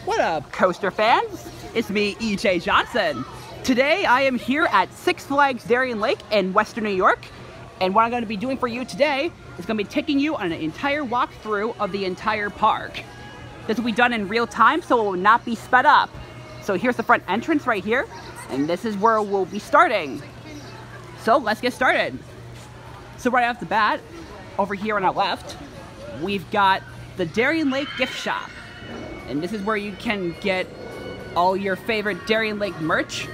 What up, coaster fans? It's me, EJ Johnson. Today I am here at Six Flags Darien Lake in Western New York, and what I'm going to be doing for you today is going to be taking you on an entire walkthrough of the entire park. This will be done in real time, so it will not be sped up. So here's the front entrance right here, and this is where we'll be starting. So let's get started. So right off the bat, over here on our left, we've got the Darien Lake gift shop. And this is where you can get all your favorite Darien Lake merch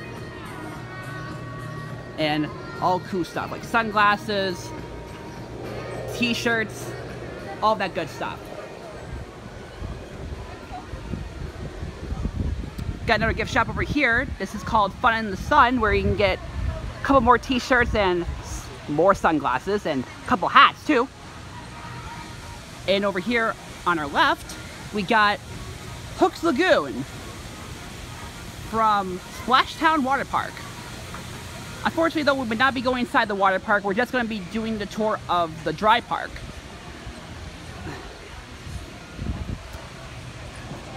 and all cool stuff like sunglasses, t-shirts, all that good stuff. Got another gift shop over here. This is called Fun in the Sun, where you can get a couple more t-shirts and more sunglasses and a couple hats too. And over here on our left, we got Hook's Lagoon from Splashtown Water Park. Unfortunately though, we would not be going inside the water park. We're just going to be doing the tour of the dry park.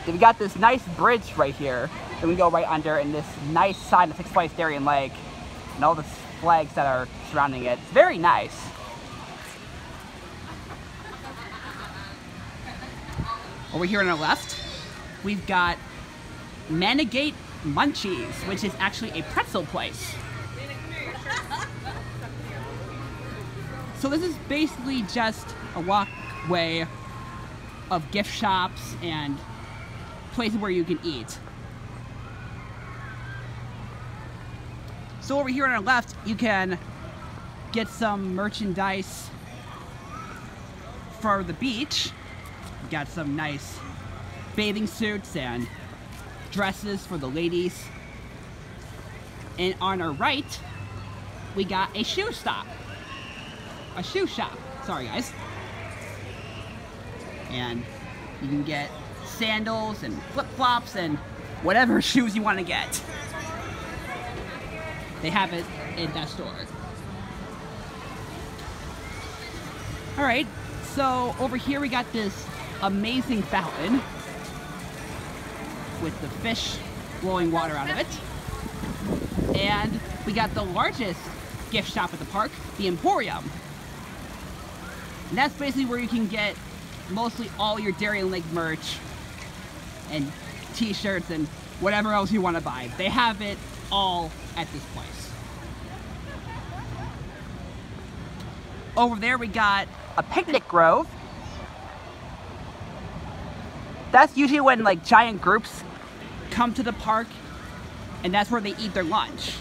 We got this nice bridge right here that we go right under, and this nice sign of Six Flags Darien Lake and all the flags that are surrounding it. It's very nice. Over here on our left, we've got Menna Munchies, which is actually a pretzel place. So this is basically just a walkway of gift shops and places where you can eat. So over here on our left, you can get some merchandise for the beach. We've got some nice bathing suits and dresses for the ladies. And on our right, we got a shoe shop. Sorry guys. And you can get sandals and flip-flops and whatever shoes you want to get. They have it in that store. Alright, so over here we got this amazing fountain with the fish blowing water out of it. And we got the largest gift shop at the park, the Emporium. And that's basically where you can get mostly all your Darien Lake merch and t-shirts and whatever else you want to buy. They have it all at this place. Over there we got a picnic grove. That's usually when like giant groups come to the park, and that's where they eat their lunch.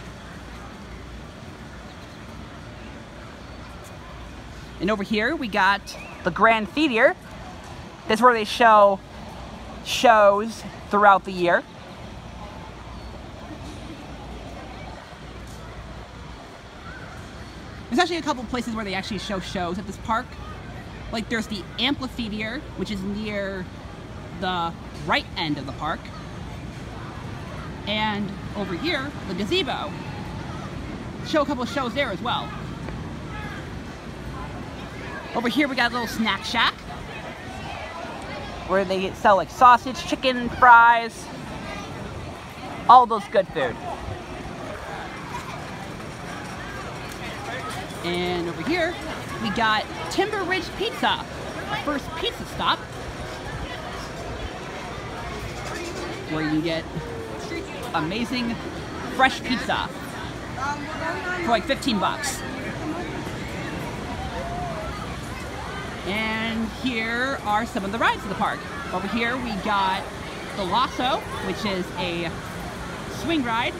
And over here we got the Grand Theater. That's where they show shows throughout the year. There's actually a couple places where they actually show shows at this park. Like there's the Amplifier, which is near the right end of the park. And over here, the gazebo. Show a couple of shows there as well. Over here we got a little snack shack where they sell like sausage, chicken, fries, all those good food. And over here we got Timber Ridge Pizza, the first pizza stop, where you can get amazing fresh pizza for like 15 bucks. And here are some of the rides of the park. Over here we got the Lasso, which is a swing ride.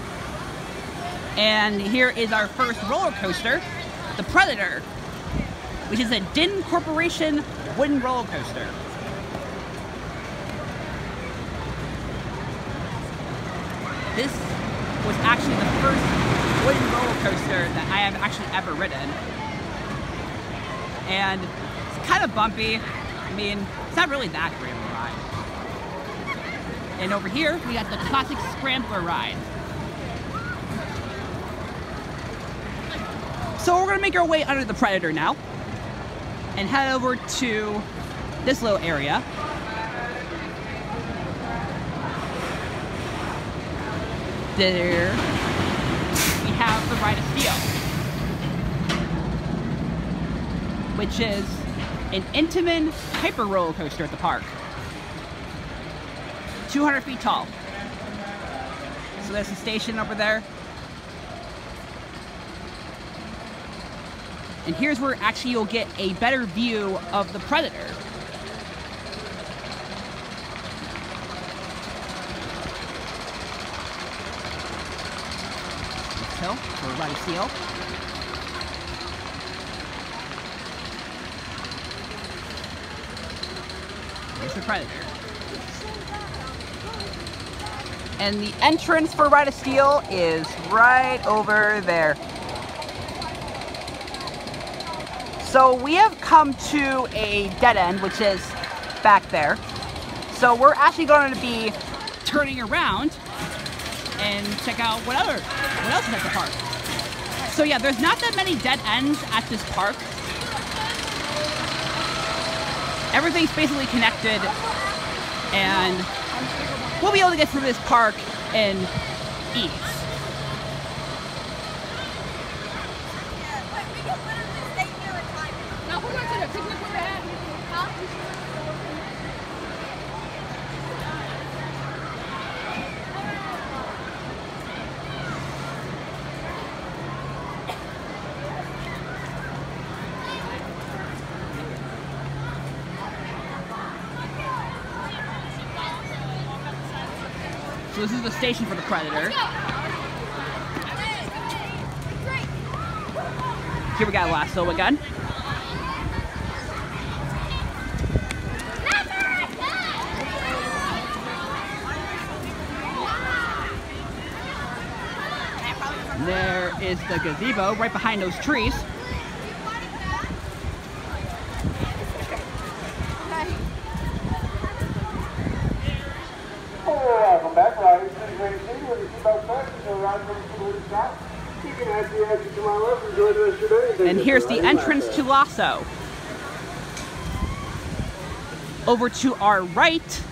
And here is our first roller coaster, the Predator, which is a Din Corporation wooden roller coaster. This was actually the first wooden roller coaster that I have actually ever ridden. And it's kind of bumpy. I mean, it's not really that great of a ride. And over here, we got the classic Scrambler ride. So we're gonna make our way under the Predator now and head over to this little area there we have the Ride of Steel, which is an Intamin hyper roller coaster at the park. 200 feet tall. So there's a station over there. And here's where actually you'll get a better view of the Predator. Next hill for Ride of Steel. There's the Predator. And the entrance for Ride of Steel is right over there. So we have come to a dead end, which is back there. So we're actually going to be turning around and check out what else is at the park. So yeah, there's not that many dead ends at this park. Everything's basically connected, and we'll be able to get through this park in ease. So this is the station for the Predator. Here we got Lasso again. And there is the gazebo right behind those trees. Welcome back, Rowdies Ridge. When you see both sides, you go right from the stop. You can have the exit to my left. Enjoy the rest of your day. And here's the entrance to Lasso. Over to our right,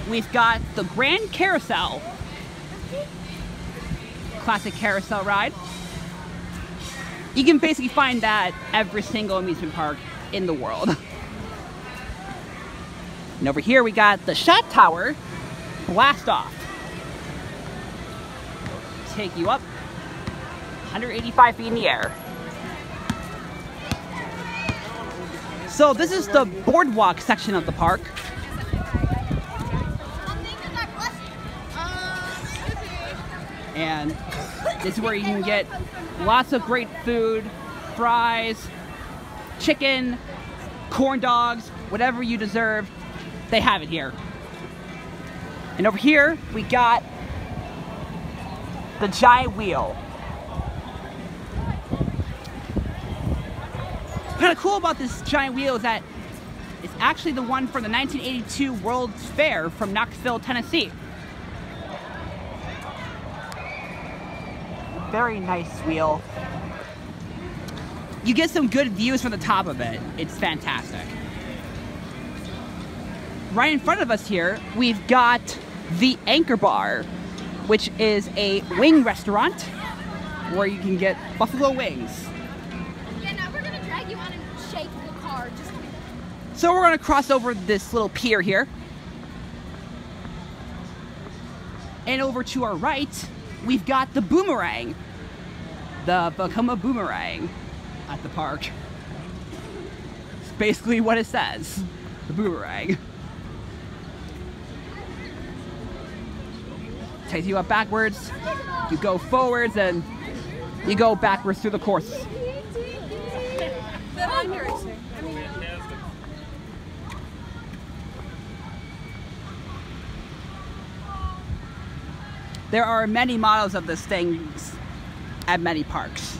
we've got the Grand Carousel. Classic carousel ride. You can basically find that every single amusement park in the world. And over here we got the Shot Tower Blast Off. Take you up 185 feet in the air. So this is the Boardwalk section of the park. And this is where you can get lots of great food, fries, chicken, corn dogs, whatever you deserve, they have it here. And over here, we got the giant wheel. What's kind of cool about this giant wheel is that it's actually the one from the 1982 World's Fair from Knoxville, Tennessee. Very nice wheel. You get some good views from the top of it. It's fantastic. Right in front of us here, we've got the Anchor Bar, which is a wing restaurant where you can get buffalo wings. Yeah, now we're gonna drag you on and shake the car. So we're gonna cross over this little pier here. And over to our right, we've got the Boomerang. The Become a Boomerang at the park. It's basically what it says. The Boomerang. Takes you up backwards, you go forwards, and you go backwards through the course. There are many models of this thing at many parks.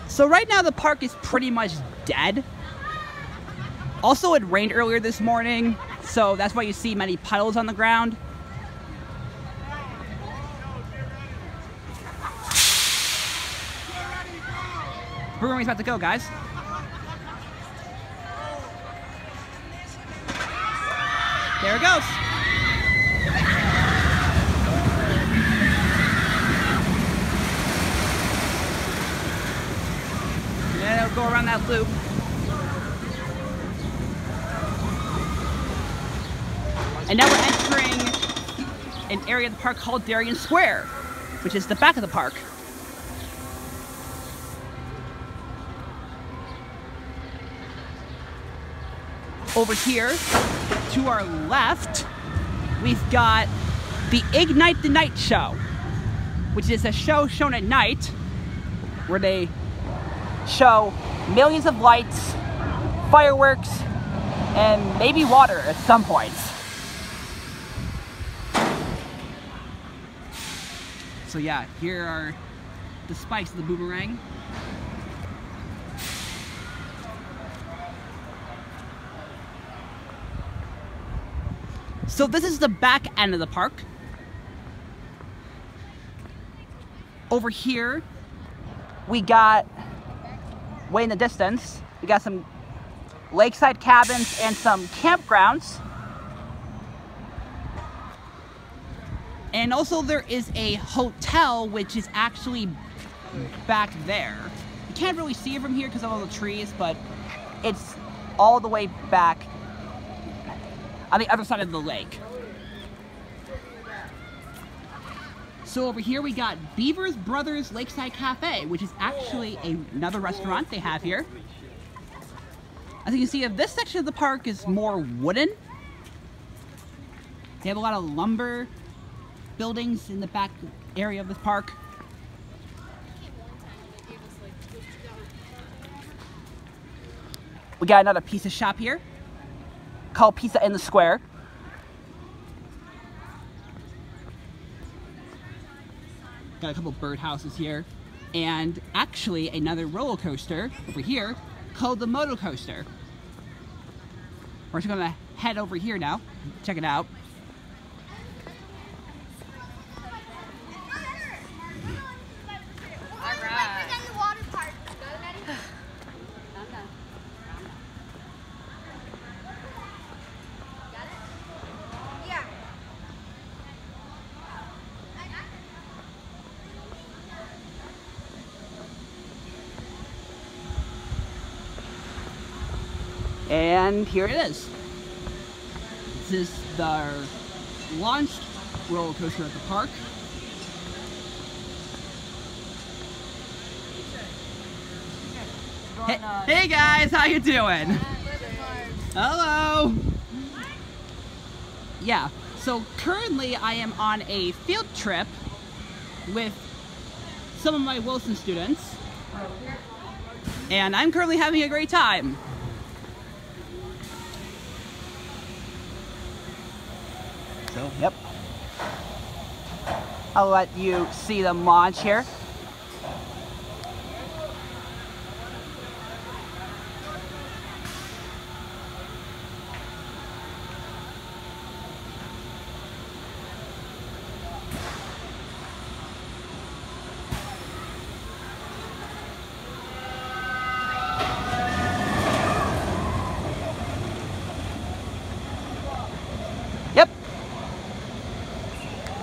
So right now the park is pretty much dead. Also, it rained earlier this morning, so that's why you see many puddles on the ground. Boomerang's about to go, guys. There it goes. And it'll go around that loop. And now we're entering an area of the park called Darien Square, which is the back of the park. Over here, to our left, we've got the Ignite the Night show, which is a show shown at night where they show millions of lights, fireworks, and maybe water at some points. So yeah, here are the spikes of the Boomerang. So this is the back end of the park. Over here, we got, way in the distance, we got some lakeside cabins and some campgrounds. And also there is a hotel which is actually back there. You can't really see it from here because of all the trees, but it's all the way back on the other side of the lake. So over here we got Beavers Brothers Lakeside Cafe, which is actually another restaurant they have here. As you can see, this section of the park is more wooden. They have a lot of lumber buildings in the back area of this park. We got another pizza shop here called Pizza in the Square. Got a couple birdhouses here. And actually another roller coaster over here called the Moto Coaster. We're just gonna head over here now, check it out. And here it is. This is the launched roller coaster at the park. Hey guys, how you doing? Hello. Yeah, so currently I am on a field trip with some of my Wilson students, and I'm currently having a great time. So, yep. I'll let you see them launch here.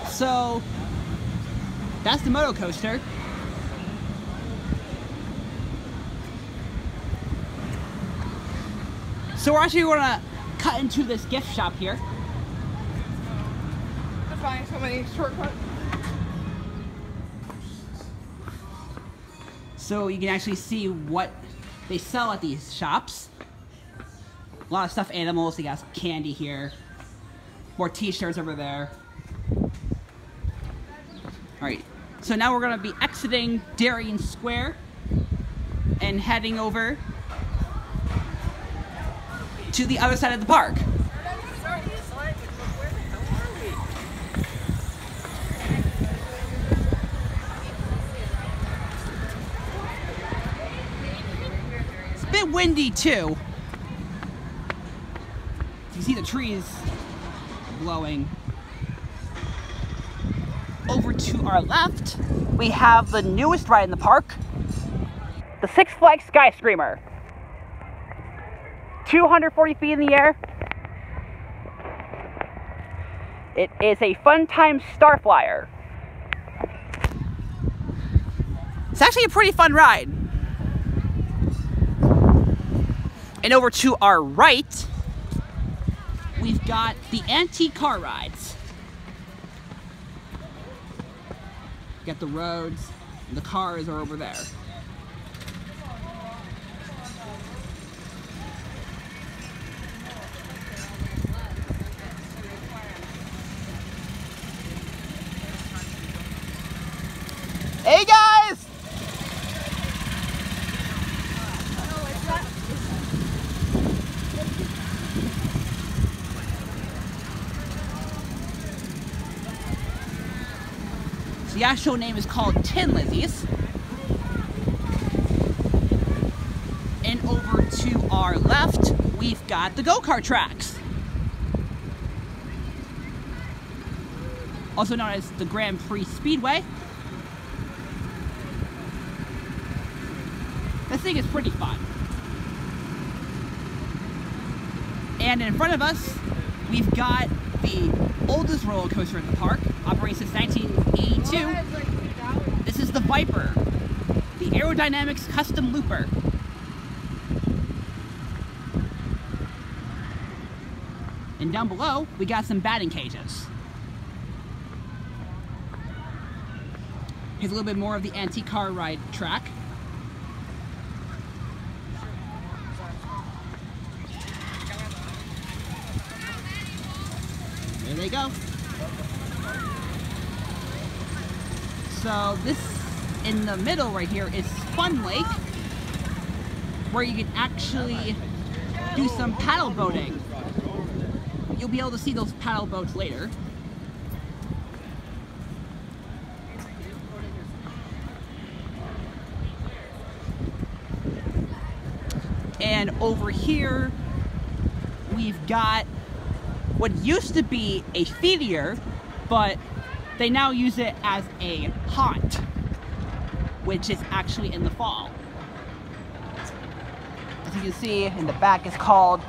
So, that's the Moto Coaster. So we're actually going to cut into this gift shop here. To find so many shortcuts. So you can actually see what they sell at these shops. A lot of stuffed animals. They got some candy here. More t-shirts over there. Alright, so now we're going to be exiting Darien Square and heading over to the other side of the park. It's a bit windy too. You can see the trees blowing. Over to our left, we have the newest ride in the park, the Six Flags Sky Screamer. 240 feet in the air. It is a Fun Time Star Flyer. It's actually a pretty fun ride. And over to our right, we've got the antique car rides. Got the roads, and the cars are over there. Hey guys! The actual name is called Tin Lizzies. And over to our left, we've got the go-kart tracks. Also known as the Grand Prix Speedway. This thing is pretty fun. And in front of us, we've got the oldest roller coaster in the park, operating since 1982. This is the Viper, the Aerodynamics Custom Looper. And down below, we got some batting cages. Here's a little bit more of the antique car ride track. There they go. So this in the middle right here is Fun Lake, where you can actually do some paddle boating. You'll be able to see those paddle boats later. And over here, we've got what used to be a feeder, but they now use it as a haunt, which is actually in the fall. As you can see in the back, it's called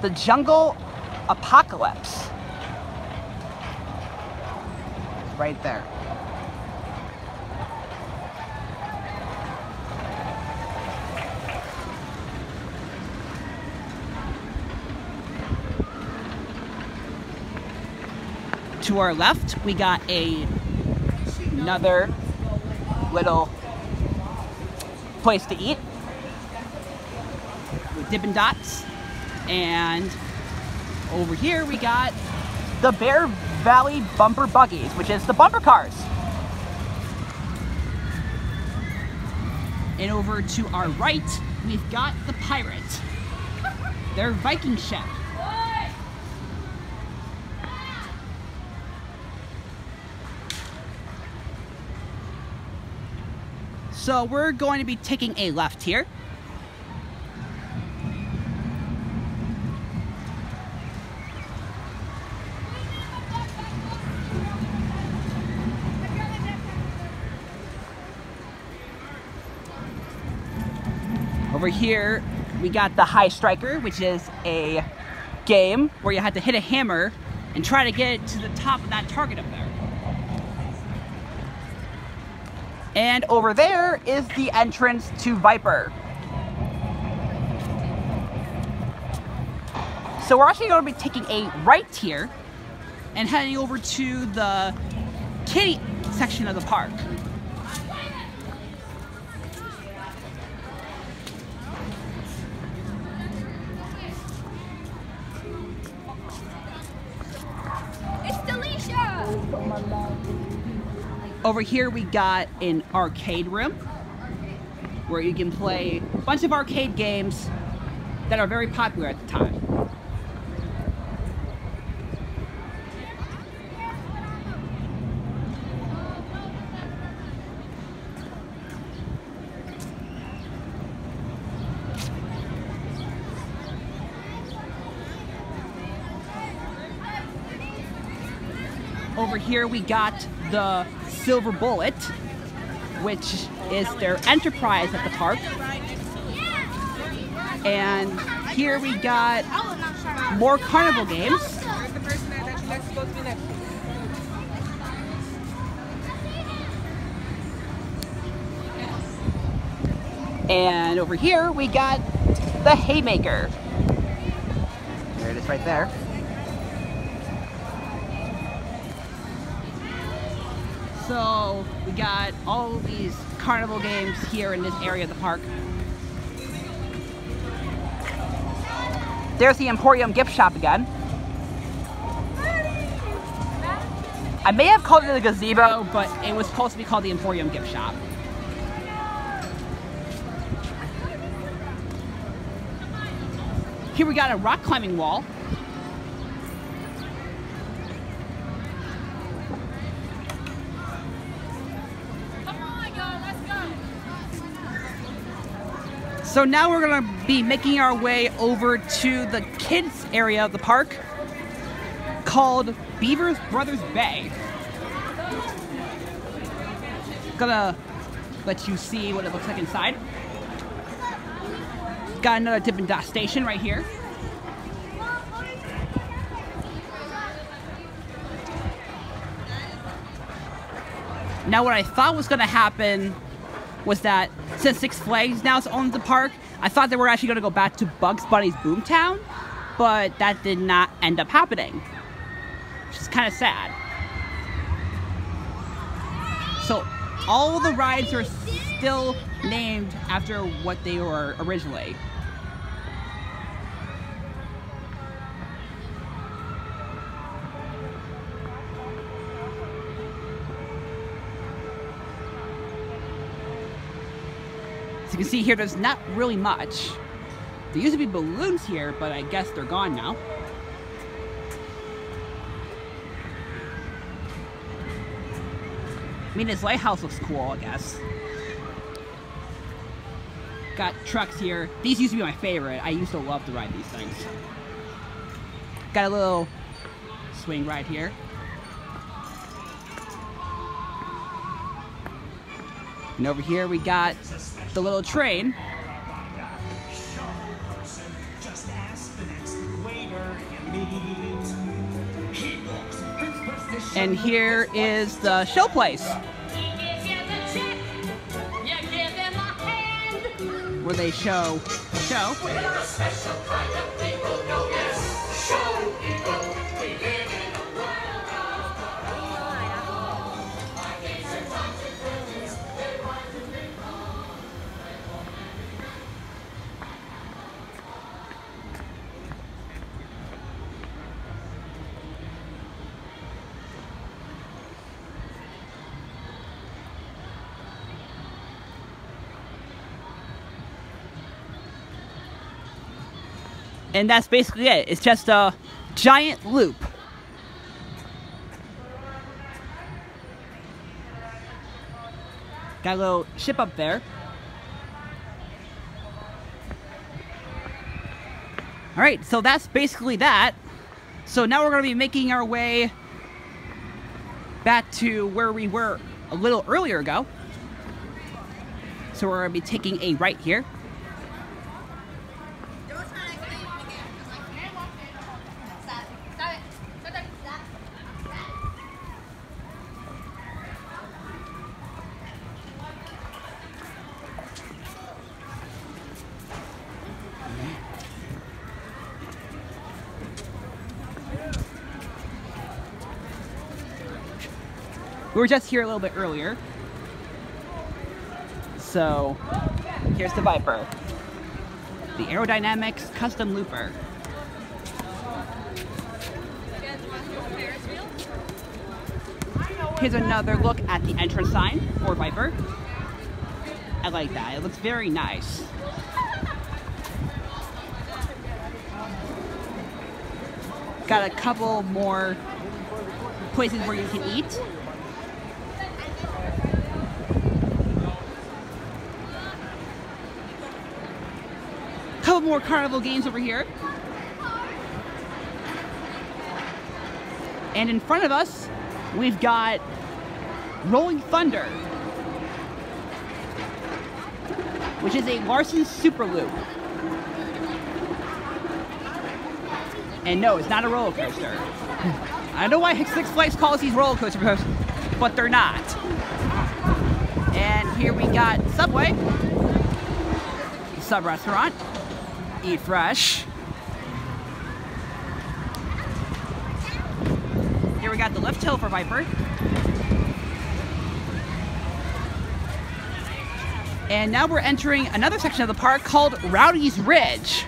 the Jungle Apocalypse. Right there. To our left, we got another little place to eat with Dippin' Dots. And over here, we got the Bear Valley Bumper Buggies, which is the bumper cars. And over to our right, we've got the Pirate, their Viking ship. So we're going to be taking a left here. Over here, we got the High Striker, which is a game where you have to hit a hammer and try to get it to the top of that target up there. And over there is the entrance to Viper. So we're actually going to be taking a right here and heading over to the kiddie section of the park. Over here we got an arcade room where you can play a bunch of arcade games that are very popular at the time. Over here we got the Silver Bullet, which is their Enterprise at the park. And here we got more carnival games. And over here we got the Haymaker. There it is right there. So we got all these carnival games here in this area of the park. There's the Emporium gift shop again. I may have called it the gazebo, but it was supposed to be called the Emporium gift shop. Here we got a rock climbing wall. So now we're going to be making our way over to the kids area of the park called Beavers Brothers Bay. Gonna let you see what it looks like inside. Got another Dippin' Dot station right here. Now what I thought was going to happen was that since Six Flags now owns the park, I thought they were actually going to go back to Bugs Bunny's Boomtown, but that did not end up happening, which is kind of sad. So all the rides are still named after what they were originally. As you can see here, there's not really much. There used to be balloons here, but I guess they're gone now. I mean, this lighthouse looks cool, I guess. Got trucks here. These used to be my favorite. I used to love to ride these things. Got a little swing ride here. And over here we got the little train. And here is the show place, where they show the show. And that's basically it. It's just a giant loop. Got a little ship up there. Alright, so that's basically that. So now we're going to be making our way back to where we were a little earlier ago. So we're going to be taking a right here. We were just here a little bit earlier. So, here's the Viper. The Aerodynamics Custom Looper. Here's another look at the entrance sign for Viper. I like that. It looks very nice. Got a couple more places where you can eat. Couple more carnival games over here. And in front of us, we've got Rolling Thunder. which is a Larson's Super Loop. And no, it's not a roller coaster. I don't know why Six Flags calls these roller coasters, but they're not. And here we got Subway, Sub Restaurant, Eat Fresh. Here we got the lift hill for Viper. And now we're entering another section of the park called Rowdies Ridge.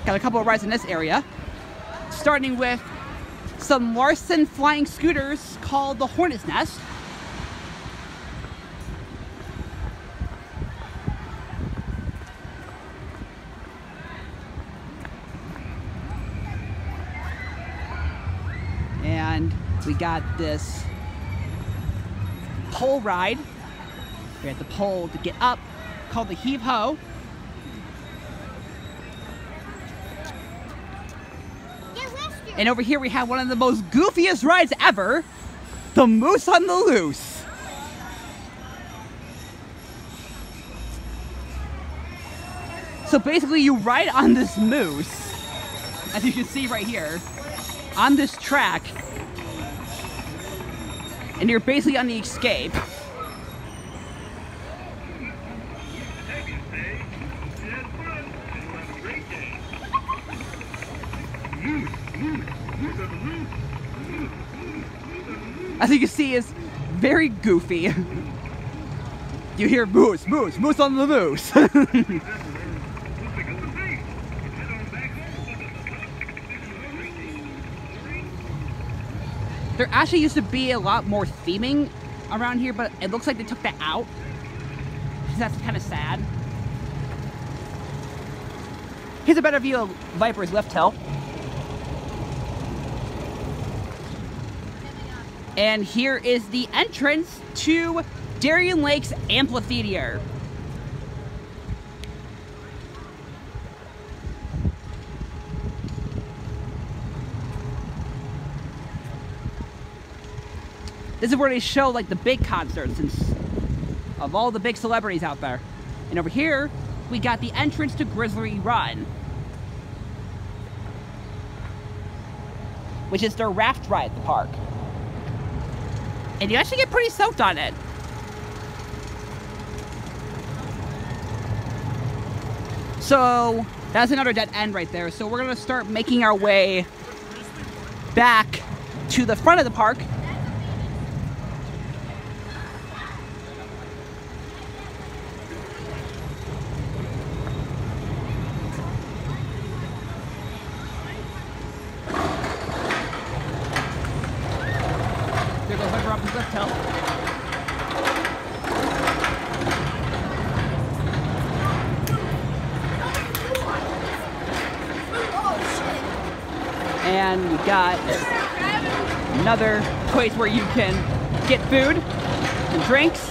Got a couple of rides in this area, starting with some Larson flying scooters called the Hornet's Nest. And we got this pole ride. We had the pole to get up called the Heave Ho. And over here we have one of the most goofiest rides ever, the Moose on the Loose. So basically you ride on this moose, as you can see right here, on this track, and you're basically on the escape. As you can see, it's very goofy. You hear moose, moose, moose on the loose. There actually used to be a lot more theming around here, but it looks like they took that out. That's kind of sad. Here's a better view of Viper's lift hill. And here is the entrance to Darien Lake's Amplifier. This is where they show like the big concerts of all the big celebrities out there. And over here, we got the entrance to Grizzly Run, which is their raft ride at the park. And you actually get pretty soaked on it. So that's another dead end right there. So we're gonna start making our way back to the front of the park. And we got another place where you can get food and drinks.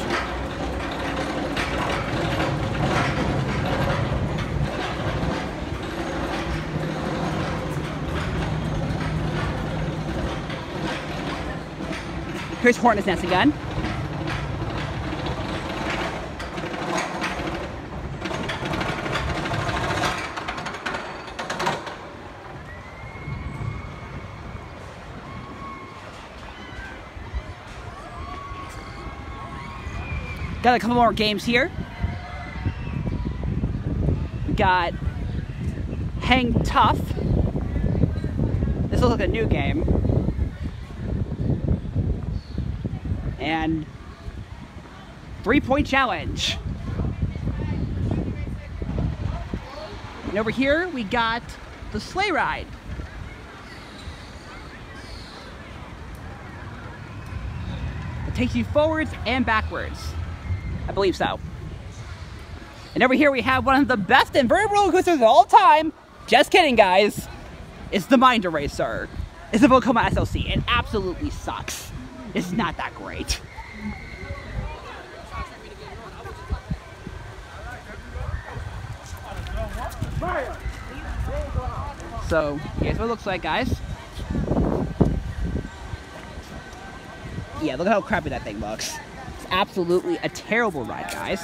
Here's Hornet's Nest again. Got a couple more games here. We got Hang Tough. This looks like a new game. And 3-point challenge. And over here we got the Sleigh Ride. It takes you forwards and backwards. I believe so. And over here we have one of the best inverted roller coasters of all time. Just kidding, guys. It's the Mind Eraser. It's the Vekoma SLC. It absolutely sucks. It's not that great. So here's what it looks like, guys. Yeah, look at how crappy that thing looks. It's absolutely a terrible ride, guys.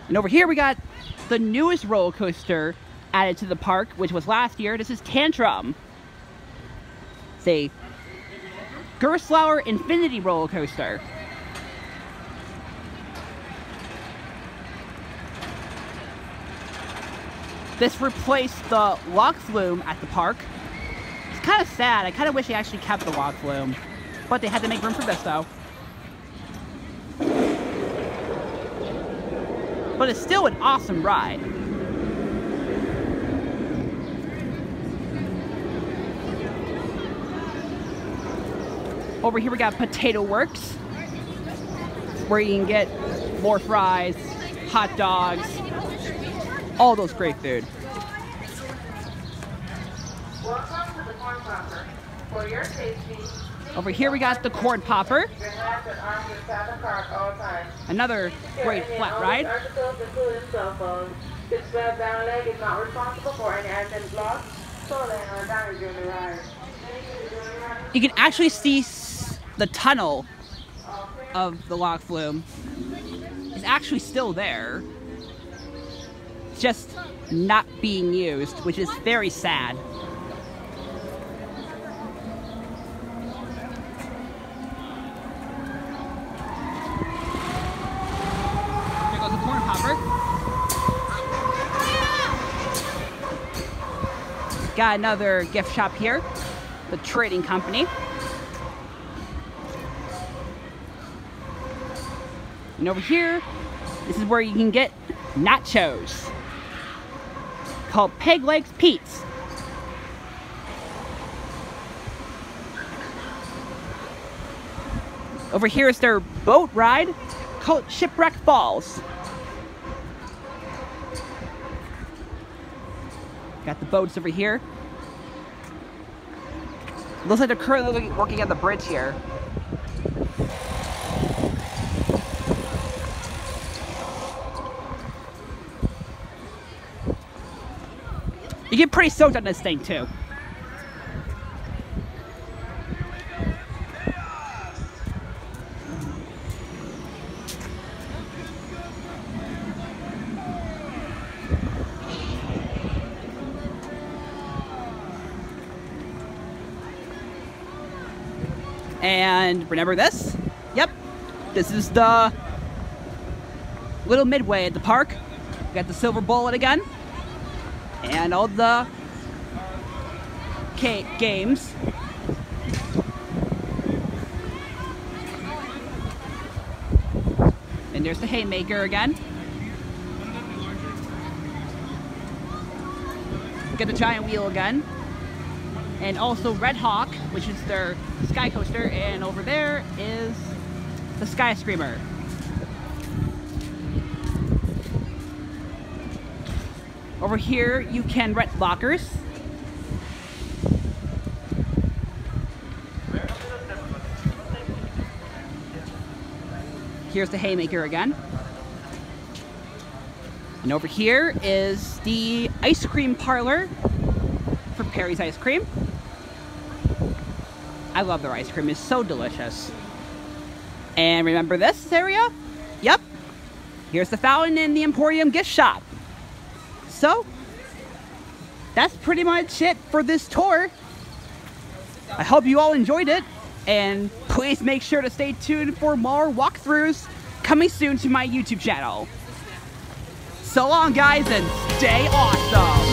And over here we got the newest roller coaster added to the park, which was last year. This is Tantrum. It's a Gerstlauer Infinity roller coaster. This replaced the log flume at the park. It's kind of sad. I kind of wish they actually kept the log flume, but they had to make room for this though. But it's still an awesome ride. Over here we got Potato Works, where you can get more fries, hot dogs, all those great food. Welcome to the corn popper. For your safety, Over here we got the Corn Popper, your hands and arms inside the car at all times. another great flat ride. Articles, including cell phones. This bed down leg is not responsible for any items lost, stolen, or damaged during the ride. You can actually see the tunnel of the log flume. It's actually still there. It's just not being used, which is very sad. There goes the Corn Popper. Got another gift shop here, the Trading Company. And over here, this is where you can get nachos, called Peg Legs Pete's. Over here is their boat ride, called Shipwreck Falls. Got the boats over here. Looks like they're currently working on the bridge here. You get pretty soaked on this thing too. And remember this? Yep, this is the little midway at the park. We got the silver bullet again. And all the games. And there's the haymaker again. Get the giant wheel again. And also Red Hawk, which is their sky coaster. And over there is the Sky Screamer. Over here, you can rent lockers. Here's the haymaker again. And over here is the ice cream parlor for Perry's Ice Cream. I love their ice cream, it's so delicious. And remember this area? Yep. Here's the fountain and the Emporium gift shop. So, that's pretty much it for this tour. I hope you all enjoyed it, and please make sure to stay tuned for more walkthroughs coming soon to my YouTube channel. So long, guys, and stay awesome!